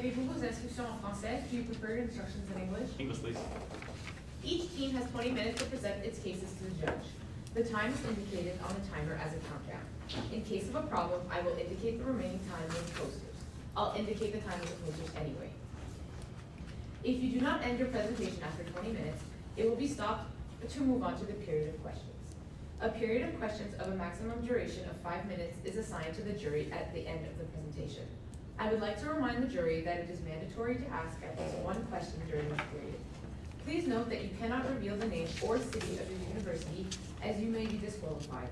Préférez-vous vos instructions en français? Do you prefer instructions in English? English, please. Each team has 20 minutes to present its cases to the judge. The time is indicated on the timer as a countdown. In case of a problem, I will indicate the remaining time with posters. I'll indicate the time with the posters anyway. If you do not end your presentation after 20 minutes, it will be stopped to move on to the period of questions. A period of questions of a maximum duration of 5 minutes is assigned to the jury at the end of the presentation. I would like to remind the jury that it is mandatory to ask at least one question during this period. Please note that you cannot reveal the name or city of your university, as you may be disqualified.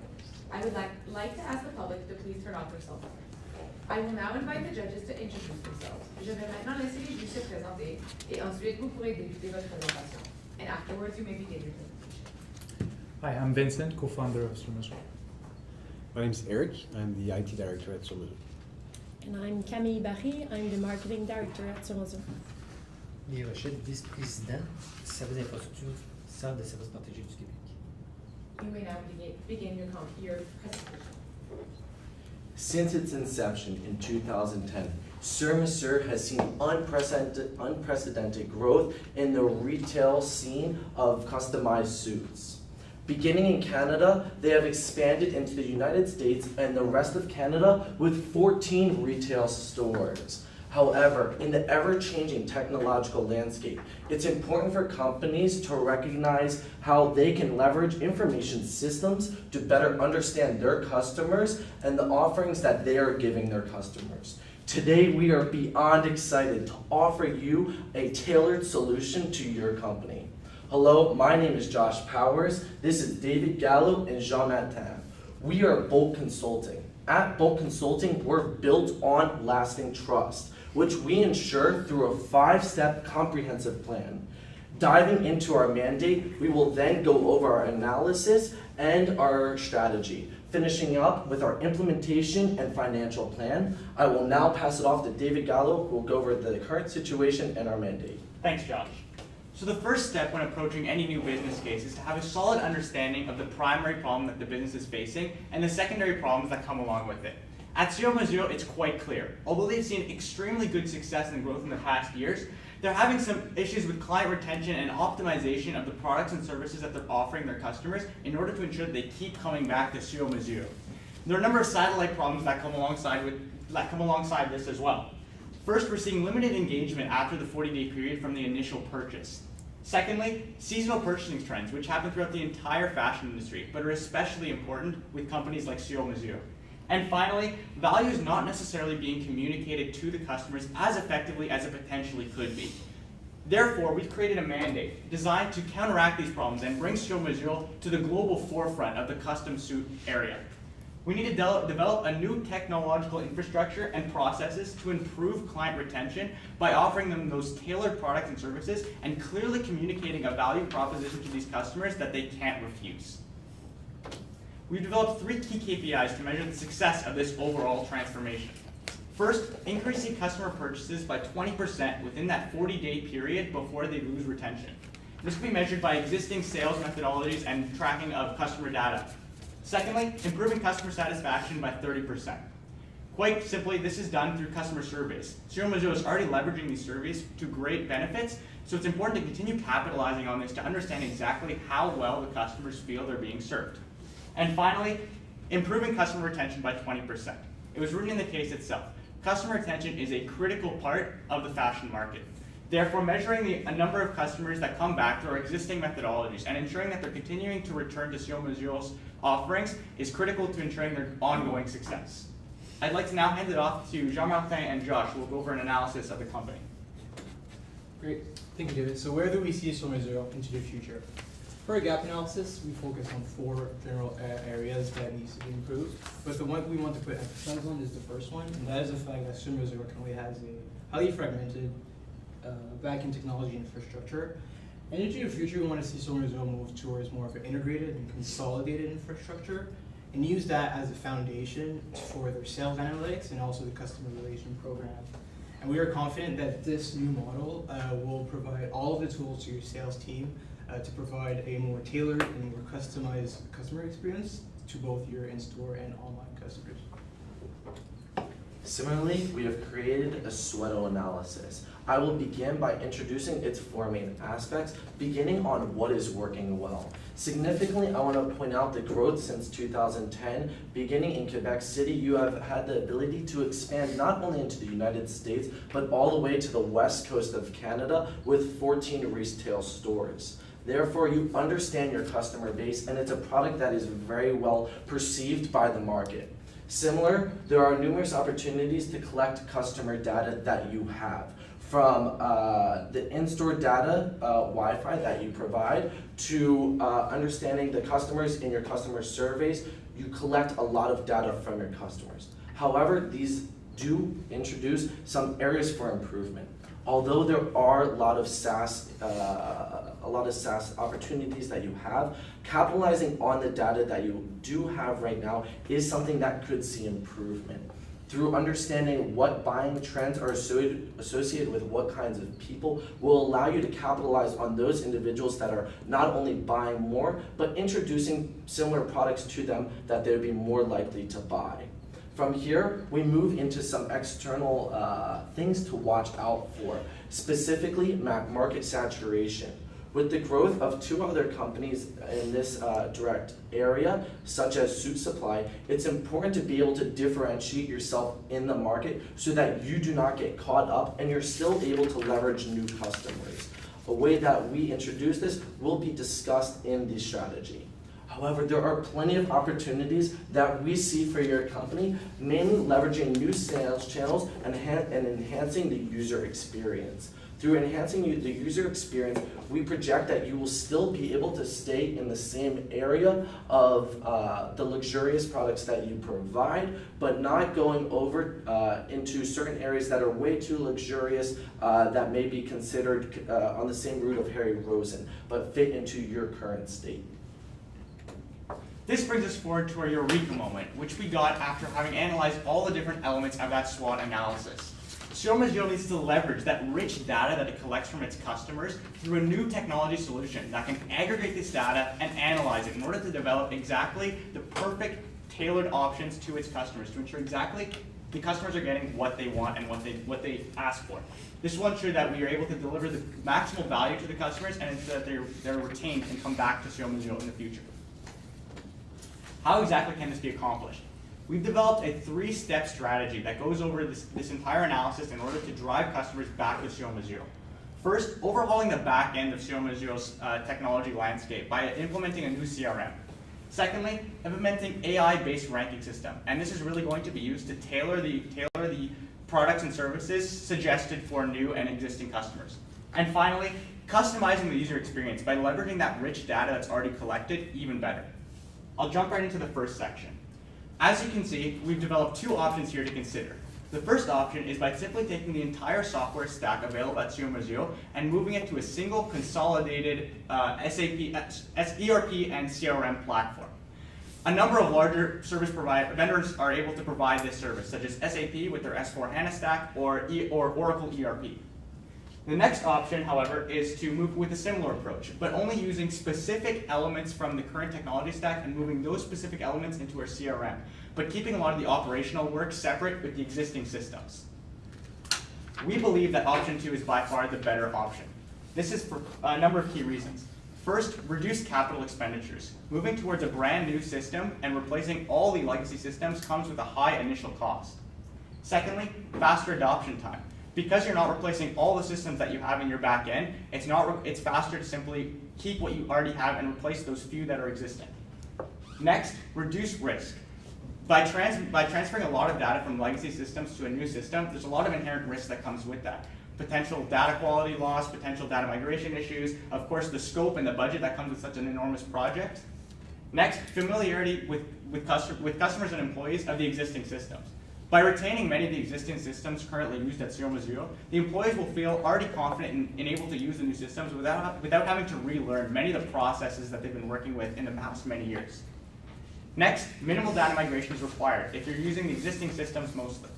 I would like to ask the public to please turn off their cell phones. I will now invite the judges to introduce themselves. Je vais maintenant laisser les juges se présenter, et ensuite vous pourrez débuter votre présentation. And afterwards, you may begin your presentation. Hi, I'm Vincent, co-founder of Surmesur. My name is Eric. I'm the IT director at Surmesur. And I'm Camille Barry. I'm the marketing director at Surmesur. Lee Rochette, vice-président du service d'infrastructure, Centre de services protégés du Québec. You may now begin your presentation. Since its inception in 2010, Surmesur has seen unprecedented growth in the retail scene of customized suits. Beginning in Canada, they have expanded into the United States and the rest of Canada with 14 retail stores. However, in the ever-changing technological landscape, it's important for companies to recognize how they can leverage information systems to better understand their customers and the offerings that they are giving their customers. Today, we are beyond excited to offer you a tailored solution to your company. Hello, my name is Josh Powers. This is David Gallo and Jean Matin. We are Bolt Consulting. At Bolt Consulting, we're built on lasting trust, which we ensure through a 5-step comprehensive plan. Diving into our mandate, we will then go over our analysis and our strategy. Finishing up with our implementation and financial plan, I will now pass it off to David Gallo, who will go over the current situation and our mandate. Thanks, Josh. So the first step when approaching any new business case is to have a solid understanding of the primary problem that the business is facing and the secondary problems that come along with it. At Surmesur, it's quite clear. Although they've seen extremely good success and growth in the past years, they're having some issues with client retention and optimization of the products and services that they're offering their customers in order to ensure that they keep coming back to Surmesur. There are a number of satellite problems that come alongside this as well. First, we're seeing limited engagement after the 40-day period from the initial purchase. Secondly, seasonal purchasing trends, which happen throughout the entire fashion industry, but are especially important with companies like Surmesur. And finally, value is not necessarily being communicated to the customers as effectively as it potentially could be. Therefore, we've created a mandate designed to counteract these problems and bring Surmesur to the global forefront of the custom suit area. We need to develop a new technological infrastructure and processes to improve client retention by offering them those tailored products and services and clearly communicating a value proposition to these customers that they can't refuse. We've developed 3 key KPIs to measure the success of this overall transformation. First, increasing customer purchases by 20% within that 40-day period before they lose retention. This can be measured by existing sales methodologies and tracking of customer data. Secondly, improving customer satisfaction by 30%. Quite simply, this is done through customer surveys. Surmesur is already leveraging these surveys to great benefits, so it's important to continue capitalizing on this to understand exactly how well the customers feel they're being served. And finally, improving customer retention by 20%. It was written in the case itself. Customer retention is a critical part of the fashion market. Therefore, measuring a number of customers that come back through our existing methodologies and ensuring that they're continuing to return to Surmesur's offerings is critical to ensuring their ongoing success. I'd like to now hand it off to Jean-Martin and Josh, who will go over an analysis of the company. Great, thank you, David. So where do we see Surmesur into the future? For a gap analysis, we focus on 4 general areas that needs to be improved, but the one we want to put emphasis on is the first one, and that is the fact that Surmesur currently has a highly fragmented back-end technology infrastructure. And into the future, we want to see Surmesur move towards more of an integrated and consolidated infrastructure and use that as a foundation for their sales analytics and also the customer relation program. And we are confident that this new model will provide all of the tools to your sales team to provide a more tailored and more customized customer experience to both your in-store and online customers. Similarly, we have created a SWOT analysis. I will begin by introducing its four main aspects, beginning on what is working well. Significantly, I want to point out the growth since 2010. Beginning in Quebec City, you have had the ability to expand not only into the United States, but all the way to the west coast of Canada with 14 retail stores. Therefore, you understand your customer base, and it's a product that is very well perceived by the market. Similar, there are numerous opportunities to collect customer data that you have. From the in-store data, Wi-Fi that you provide, to understanding the customers in your customer surveys, you collect a lot of data from your customers. However, these do introduce some areas for improvement. Although there are a lot of SaaS opportunities that you have, capitalizing on the data that you do have right now is something that could see improvement. Through understanding what buying trends are associated with what kinds of people will allow you to capitalize on those individuals that are not only buying more, but introducing similar products to them that they would be more likely to buy. From here, we move into some external things to watch out for, specifically market saturation. With the growth of two other companies in this direct area, such as Suit Supply, it's important to be able to differentiate yourself in the market so that you do not get caught up and you're still able to leverage new customers. A way that we introduce this will be discussed in the strategy. However, there are plenty of opportunities that we see for your company, mainly leveraging new sales channels and enhancing the user experience. Through enhancing the user experience, we project that you will still be able to stay in the same area of the luxurious products that you provide, but not going over into certain areas that are way too luxurious that may be considered on the same route of Harry Rosen, but fit into your current state. This brings us forward to our Eureka moment, which we got after having analyzed all the different elements of that SWOT analysis. Surmesur needs to leverage that rich data that it collects from its customers through a new technology solution that can aggregate this data and analyze it in order to develop exactly the perfect tailored options to its customers to ensure exactly the customers are getting what they want and what they ask for. This will ensure that we are able to deliver the maximal value to the customers and ensure that they're retained and come back to Surmesur in the future. How exactly can this be accomplished? We've developed a three-step strategy that goes over this entire analysis in order to drive customers back to Surmesur. First, overhauling the back end of Surmesur's technology landscape by implementing a new CRM. Secondly, implementing AI-based ranking system, and this is really going to be used to tailor the products and services suggested for new and existing customers. And finally, customizing the user experience by leveraging that rich data that's already collected even better. I'll jump right into the first section. As you can see, we've developed two options here to consider. The first option is by simply taking the entire software stack available at Surmesur and moving it to a single consolidated ERP and CRM platform. A number of larger service vendors are able to provide this service, such as SAP with their S/4HANA stack or Oracle ERP. The next option, however, is to move with a similar approach, but only using specific elements from the current technology stack and moving those specific elements into our CRM, but keeping a lot of the operational work separate with the existing systems. We believe that option 2 is by far the better option. This is for a number of key reasons. First, reduce capital expenditures. Moving towards a brand new system and replacing all the legacy systems comes with a high initial cost. Secondly, faster adoption time. Because you're not replacing all the systems that you have in your back end, it's faster to simply keep what you already have and replace those few that are existing. Next, reduce risk. By transferring a lot of data from legacy systems to a new system, there's a lot of inherent risk that comes with that. Potential data quality loss, potential data migration issues, of course the scope and the budget that comes with such an enormous project. Next, familiarity with customers and employees of the existing systems. By retaining many of the existing systems currently used at Surmesur, the employees will feel already confident and able to use the new systems without having to relearn many of the processes that they've been working with in the past many years. Next, minimal data migration is required if you're using the existing systems mostly.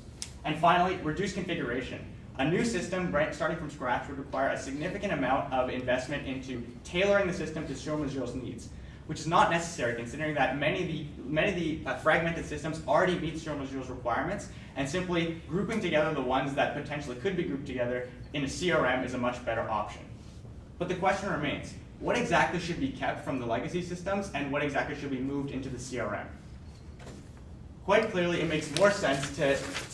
And finally, reduce configuration. A new system starting from scratch would require a significant amount of investment into tailoring the system to Surmesur's needs. which is not necessary considering that many of the fragmented systems already meet Surmesur's requirements, and simply grouping together the ones that potentially could be grouped together in a CRM is a much better option. But the question remains, what exactly should be kept from the legacy systems and what exactly should be moved into the CRM? Quite clearly, it makes more sense for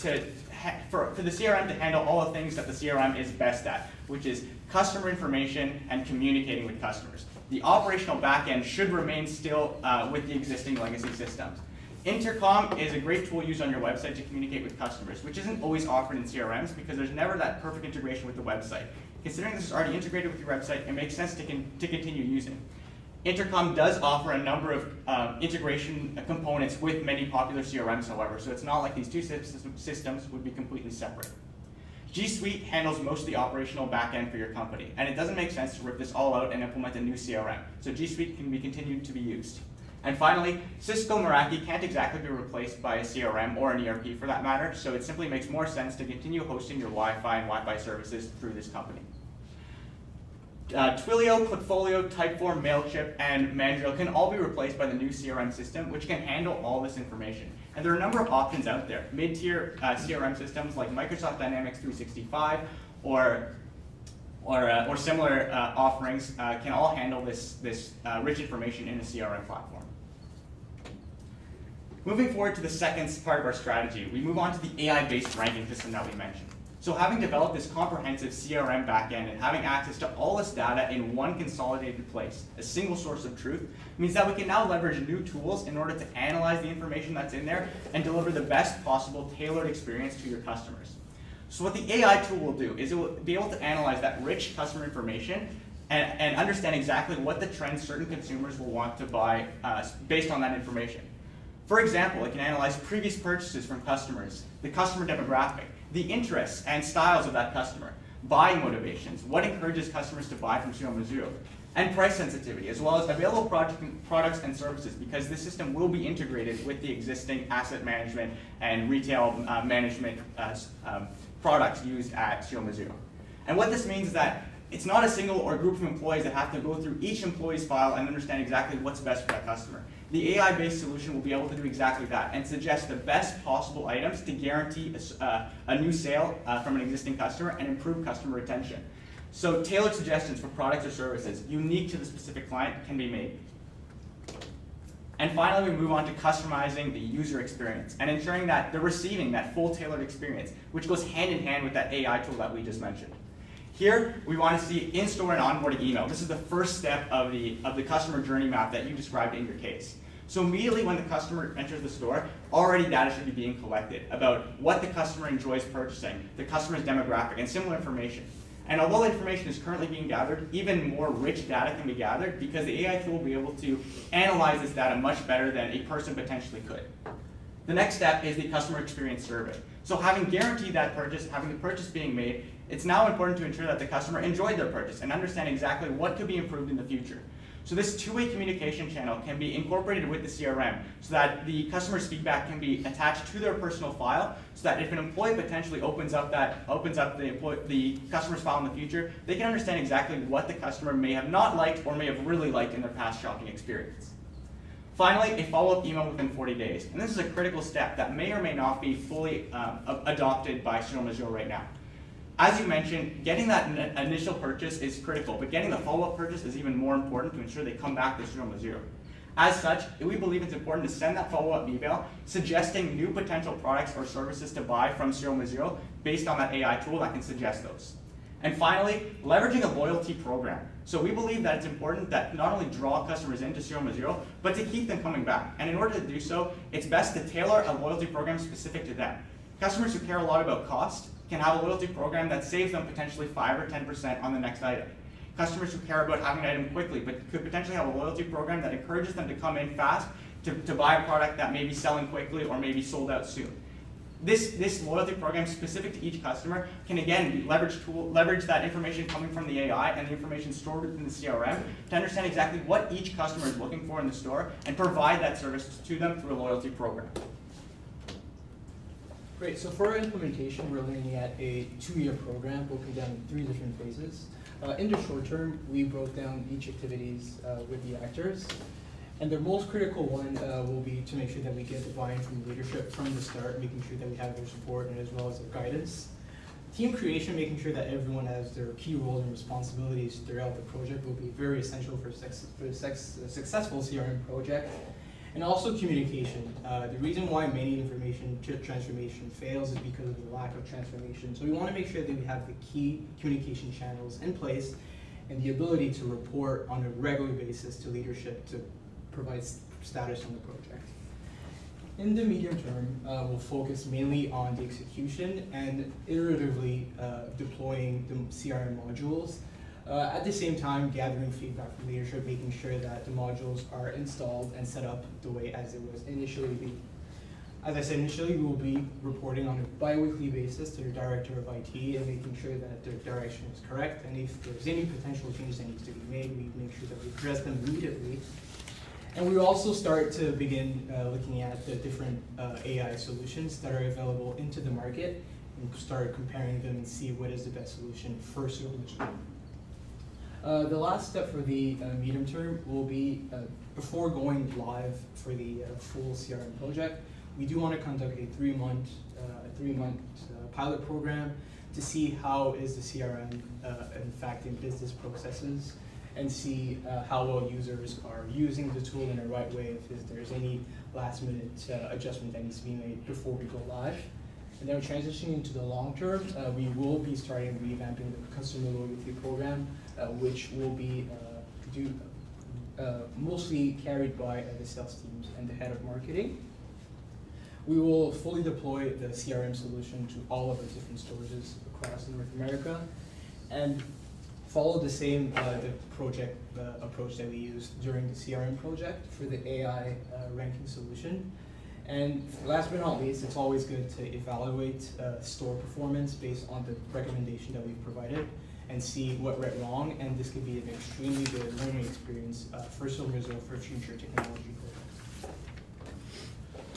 the CRM to handle all the things that the CRM is best at, which is customer information and communicating with customers. The operational backend should remain still with the existing legacy systems. Intercom is a great tool used on your website to communicate with customers, which isn't always offered in CRMs because there's never that perfect integration with the website. Considering this is already integrated with your website, it makes sense to continue using. Intercom does offer a number of integration components with many popular CRMs, however, so it's not like these two systems would be completely separate. G Suite handles most of the operational backend for your company, and it doesn't make sense to rip this all out and implement a new CRM, so G Suite can be continued to be used. And finally, Cisco Meraki can't exactly be replaced by a CRM or an ERP for that matter, so it simply makes more sense to continue hosting your Wi-Fi and Wi-Fi services through this company. Twilio, Portfolio, Typeform, MailChimp, and Mandrill can all be replaced by the new CRM system, which can handle all this information. And there are a number of options out there. Mid-tier CRM systems like Microsoft Dynamics 365 or similar offerings can all handle this rich information in a CRM platform. Moving forward to the second part of our strategy, we move on to the AI-based ranking system that we mentioned. So having developed this comprehensive CRM backend and having access to all this data in one consolidated place, a single source of truth, means that we can now leverage new tools in order to analyze the information that's in there and deliver the best possible tailored experience to your customers. So what the AI tool will do is it will be able to analyze that rich customer information and understand exactly what the trends certain consumers will want to buy based on that information. For example, it can analyze previous purchases from customers, the customer demographic, the interests and styles of that customer, buying motivations, what encourages customers to buy from Surmesur, and price sensitivity, as well as available products and services, because this system will be integrated with the existing asset management and retail management products used at Surmesur. And what this means is that it's not a single or group of employees that have to go through each employee's file and understand exactly what's best for that customer. The AI-based solution will be able to do exactly that and suggest the best possible items to guarantee a new sale from an existing customer and improve customer retention. So tailored suggestions for products or services unique to the specific client can be made. And finally, we move on to customizing the user experience and ensuring that they're receiving that full tailored experience, which goes hand in hand with that AI tool that we just mentioned. Here, we want to see in-store and onboarding email. This is the first step of the customer journey map that you described in your case. So immediately when the customer enters the store, already data should be being collected about what the customer enjoys purchasing, the customer's demographic, and similar information. And although information is currently being gathered, even more rich data can be gathered because the AI tool will be able to analyze this data much better than a person potentially could. The next step is the customer experience survey. So having guaranteed that purchase, having the purchase being made, it's now important to ensure that the customer enjoyed their purchase and understand exactly what could be improved in the future. So this two-way communication channel can be incorporated with the CRM so that the customer's feedback can be attached to their personal file so that if an employee potentially opens up the customer's file in the future, they can understand exactly what the customer may have not liked or may have really liked in their past shopping experience. Finally, a follow-up email within 40 days. And this is a critical step that may or may not be fully adopted by Surmesur right now. As you mentioned, getting that initial purchase is critical, but getting the follow-up purchase is even more important to ensure they come back to Surmesur. As such, we believe it's important to send that follow-up email suggesting new potential products or services to buy from Surmesur based on that AI tool that can suggest those. And finally, leveraging a loyalty program. So we believe that it's important that not only draw customers into Surmesur, but to keep them coming back. And in order to do so, it's best to tailor a loyalty program specific to them. Customers who care a lot about cost can have a loyalty program that saves them potentially 5 or 10% on the next item. Customers who care about having an item quickly, but could potentially have a loyalty program that encourages them to come in fast to buy a product that may be selling quickly or may be sold out soon. This loyalty program specific to each customer can again leverage that information coming from the AI and the information stored within the CRM to understand exactly what each customer is looking for in the store and provide that service to them through a loyalty program. Great, so for our implementation, we're looking at a 2-year program broken down in 3 different phases. In the short term, we broke down each activities with the actors. And the most critical one will be to make sure that we get the buy-in from leadership from the start, making sure that we have their support and as well as their guidance. Team creation, making sure that everyone has their key roles and responsibilities throughout the project will be very essential for a successful CRM project. And also communication. The reason why many information transformation fails is because of the lack of transformation. So we want to make sure that we have the key communication channels in place and the ability to report on a regular basis to leadership to provide status on the project. In the medium term, we'll focus mainly on the execution and iteratively deploying the CRM modules. At the same time, gathering feedback from leadership, making sure that the modules are installed and set up the way as it was initially be. As I said initially, we will be reporting on a bi-weekly basis to the Director of IT and making sure that their direction is correct. And if there's any potential changes that needs to be made, we make sure that we address them immediately. And we also start to begin looking at the different AI solutions that are available into the market and start comparing them and see what is the best solution for Surmesur. The last step for the medium term will be before going live for the full CRM project, we do want to conduct a three-month pilot program to see how is the CRM in fact in business processes and see how well users are using the tool in the right way, if there's any last-minute adjustment that needs to be made before we go live. And then transitioning into the long term, we will be starting revamping the customer loyalty program, which will be mostly carried by the sales teams and the head of marketing. We will fully deploy the CRM solution to all of our different stores across North America and follow the same project approach that we used during the CRM project for the AI ranking solution. And last but not least, it's always good to evaluate store performance based on the recommendation that we've provided and see what went wrong, and this could be an extremely good learning experience for Surmesur for future technology projects.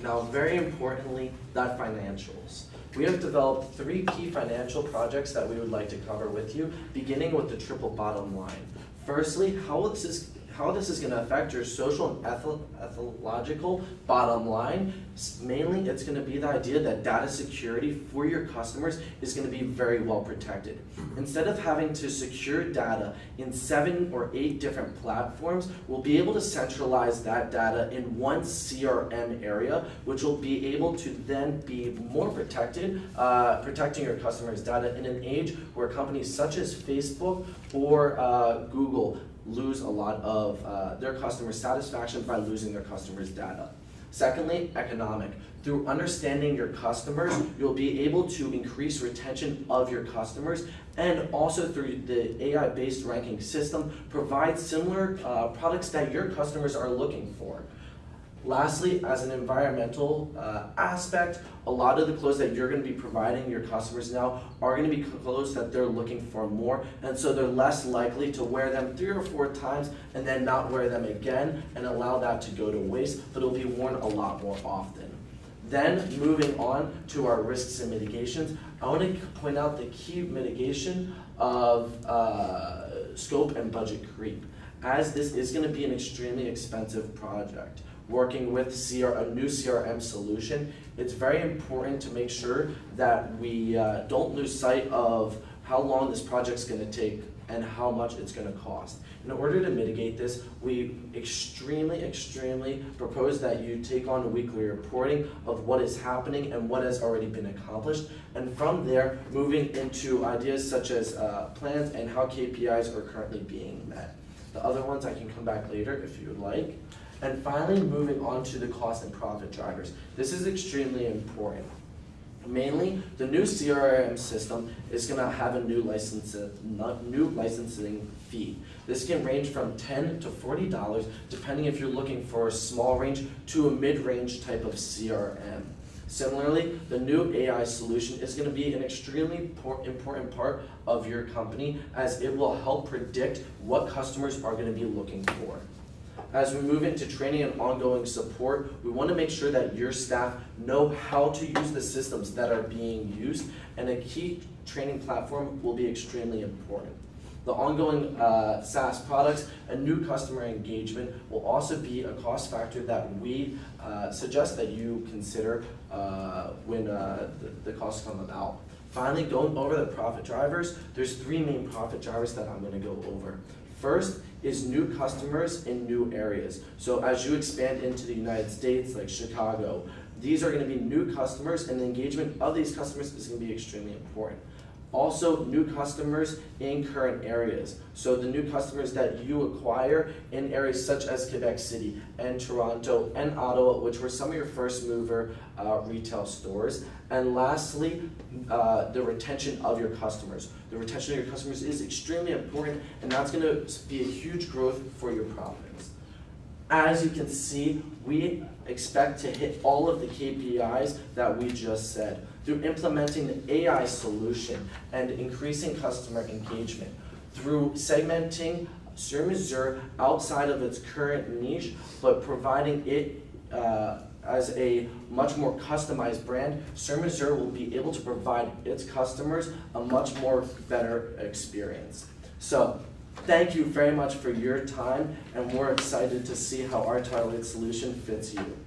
Now, very importantly, that financials. We have developed 3 key financial projects that we would like to cover with you, beginning with the triple bottom line. Firstly, how this is going to affect your social and ethological bottom line. Mainly, it's going to be the idea that data security for your customers is going to be very well protected. Instead of having to secure data in 7 or 8 different platforms, we'll be able to centralize that data in one CRM area, which will be able to then be more protected, protecting your customers' data in an age where companies such as Facebook or Google lose a lot of their customer satisfaction by losing their customers' data. Secondly, economic. Through understanding your customers, you'll be able to increase retention of your customers, and also through the AI-based ranking system, provide similar products that your customers are looking for. Lastly, as an environmental aspect, a lot of the clothes that you're going to be providing your customers now are going to be clothes that they're looking for more, and so they're less likely to wear them 3 or 4 times and then not wear them again and allow that to go to waste, but it'll be worn a lot more often. Then, moving on to our risks and mitigations, I want to point out the key mitigation of scope and budget creep, as this is going to be an extremely expensive project. Working with a new CRM solution, it's very important to make sure that we don't lose sight of how long this project's going to take and how much it's going to cost. In order to mitigate this, we extremely propose that you take on weekly reporting of what is happening and what has already been accomplished, and from there, moving into ideas such as plans and how KPIs are currently being met. The other ones I can come back later if you would like. And finally, moving on to the cost and profit drivers. This is extremely important. Mainly, the new CRM system is going to have a new licensing fee. This can range from $10 to $40, depending if you're looking for a small range to a mid-range type of CRM. Similarly, the new AI solution is going to be an extremely important part of your company, as it will help predict what customers are going to be looking for. As we move into training and ongoing support, we want to make sure that your staff know how to use the systems that are being used, and a key training platform will be extremely important. The ongoing SaaS products and new customer engagement will also be a cost factor that we suggest that you consider when the costs come about. Finally, going over the profit drivers, there's 3 main profit drivers that I'm going to go over. First is new customers in new areas. So as you expand into the United States, like Chicago, these are going to be new customers, and the engagement of these customers is going to be extremely important. Also, new customers in current areas. So the new customers that you acquire in areas such as Quebec City and Toronto and Ottawa, which were some of your first mover retail stores. And lastly, the retention of your customers. The retention of your customers is extremely important, and that's going to be a huge growth for your profits. As you can see, we expect to hit all of the KPIs that we just said through implementing the AI solution and increasing customer engagement, through segmenting Surmesur outside of its current niche, but providing it as a much more customized brand. Surmesur will be able to provide its customers a much more better experience. So, thank you very much for your time, and we're excited to see how our targeted solution fits you.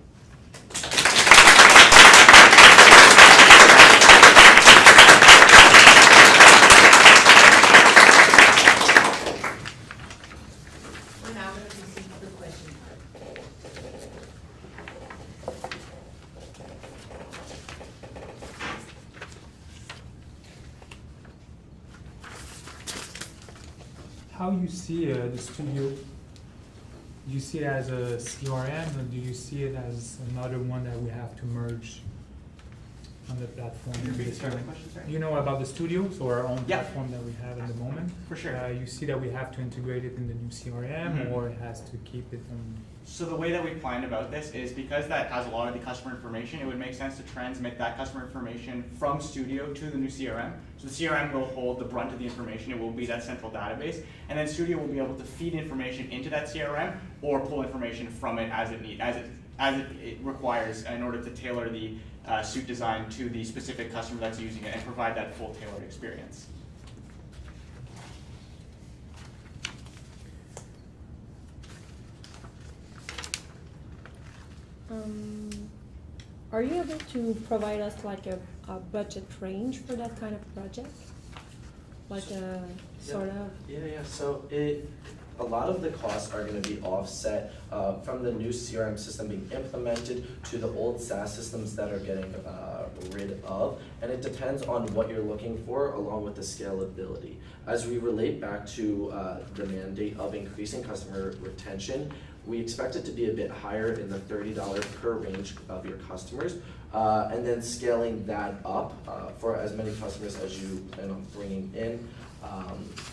We're now going to proceed to the question part. How you see the studio? Do you see it as a CRM, or do you see it as another one that we have to merge on the platform? Can you repeat the question, sorry? You know about the studio, so our own Yeah. platform that we have in the moment. For sure. You see that we have to integrate it in the new CRM, Mhm. or it has to keep it on. So the way that we planned about this is because that has a lot of the customer information, it would make sense to transmit that customer information from Studio to the new CRM. So the CRM will hold the brunt of the information, it will be that central database, and then Studio will be able to feed information into that CRM or pull information from it as it requires in order to tailor the suit design to the specific customer that's using it and provide that full tailored experience. Are you able to provide us like a budget range for that kind of project? Like a sort of? Yeah. So a lot of the costs are going to be offset from the new CRM system being implemented to the old SaaS systems that are getting rid of, and it depends on what you're looking for along with the scalability. As we relate back to the mandate of increasing customer retention, we expect it to be a bit higher in the $30 per range of your customers, and then scaling that up for as many customers as you plan on bringing in.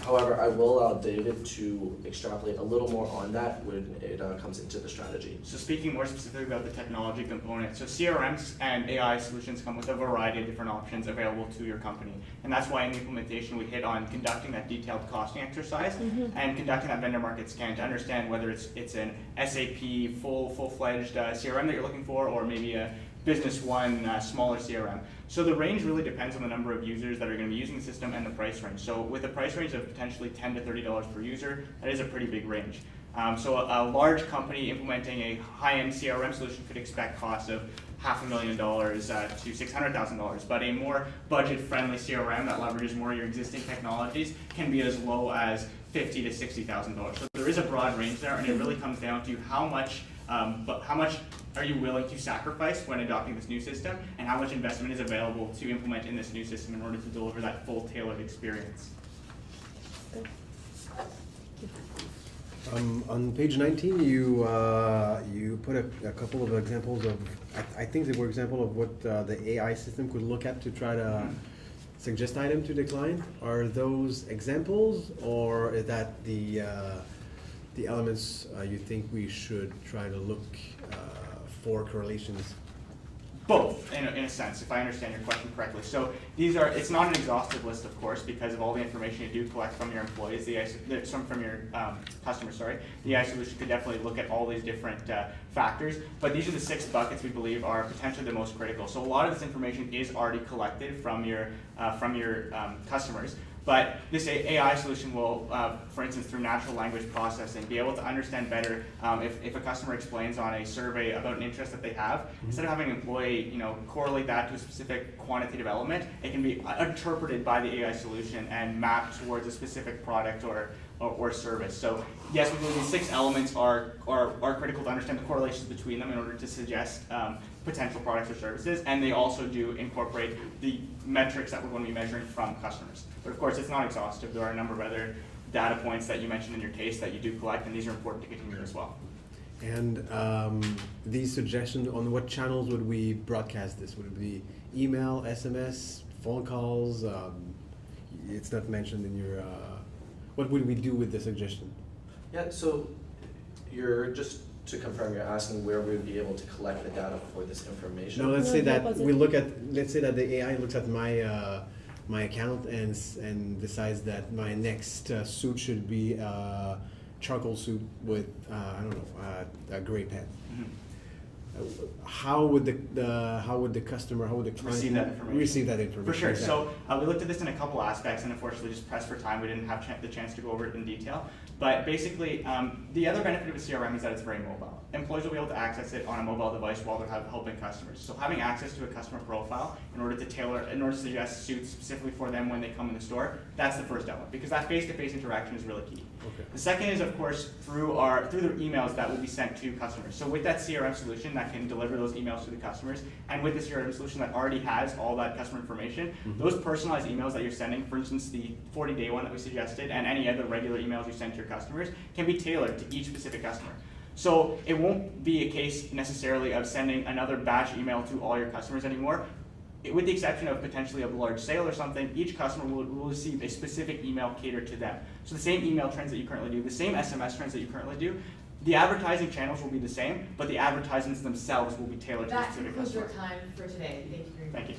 However, I will allow David to extrapolate a little more on that when it comes into the strategy. So speaking more specifically about the technology component, so CRMs and AI solutions come with a variety of different options available to your company. And that's why in the implementation we hit on conducting that detailed costing exercise and conducting that vendor market scan to understand whether it's an SAP full-fledged CRM that you're looking for, or maybe a Business One smaller CRM. So the range really depends on the number of users that are going to be using the system and the price range. So with a price range of potentially $10 to $30 per user, that is a pretty big range. So a large company implementing a high-end CRM solution could expect costs of $500,000 to $600,000, but a more budget-friendly CRM that leverages more of your existing technologies can be as low as $50,000 to $60,000. So there is a broad range there, and it really comes down to how much are you willing to sacrifice when adopting this new system, and how much investment is available to implement in this new system in order to deliver that full tailored experience. On page 19, you put a couple of examples of, I think they were examples of what the AI system could look at to try to suggest item to the client. Are those examples, or is that the elements you think we should try to look for correlations? Both, in a sense, if I understand your question correctly. So it's not an exhaustive list, of course, because of all the information you do collect from your employees, from your customers, sorry. The AI solution could definitely look at all these different factors, but these are the 6 buckets we believe are potentially the most critical. So a lot of this information is already collected from your customers, But this AI solution will, for instance, through natural language processing, be able to understand better if a customer explains on a survey about an interest that they have, instead of having an employee, correlate that to a specific quantitative element, it can be interpreted by the AI solution and mapped towards a specific product or service. So yes, we believe these 6 elements are critical to understand the correlations between them in order to suggest potential products or services, and they also do incorporate the metrics that we're going to be measuring from customers. But of course, it's not exhaustive. There are a number of other data points that you mentioned in your case that you do collect, and these are important to continue as well. And these suggestions, on what channels would we broadcast this? Would it be email, SMS, phone calls? It's not mentioned in your, what would we do with the suggestion? Yeah, so to confirm, you're asking where we would be able to collect the data for this information? No, let's say No, that that we wasn't- let's say that the AI looks at my account and decides that my next suit should be a charcoal suit with I don't know, a gray pen. How would the customer, how would the client Receive that information. receive that information? For sure. Exactly. So we looked at this in a couple aspects, and unfortunately, just pressed for time, we didn't have the chance to go over it in detail. But basically, the other benefit of a CRM is that it's very mobile. Employees will be able to access it on a mobile device while they're helping customers. So having access to a customer profile in order to suggest suits specifically for them when they come in the store, that's the first element, because that face-to-face interaction is really key. Okay. The second is, of course, through the emails that will be sent to customers. So with that CRM solution that can deliver those emails to the customers, and with the CRM solution that already has all that customer information, those personalized emails that you're sending, for instance, the 40-day one that we suggested, and any other regular emails you send to your customers, can be tailored to each specific customer. So it won't be a case necessarily of sending another batch email to all your customers anymore. With the exception of potentially a large sale or something, each customer will receive a specific email catered to them. So the same email trends that you currently do, the same SMS trends that you currently do, the advertising channels will be the same, but the advertisements themselves will be tailored to a That specific concludes customer. our time for today. Thank you very much. Thank you.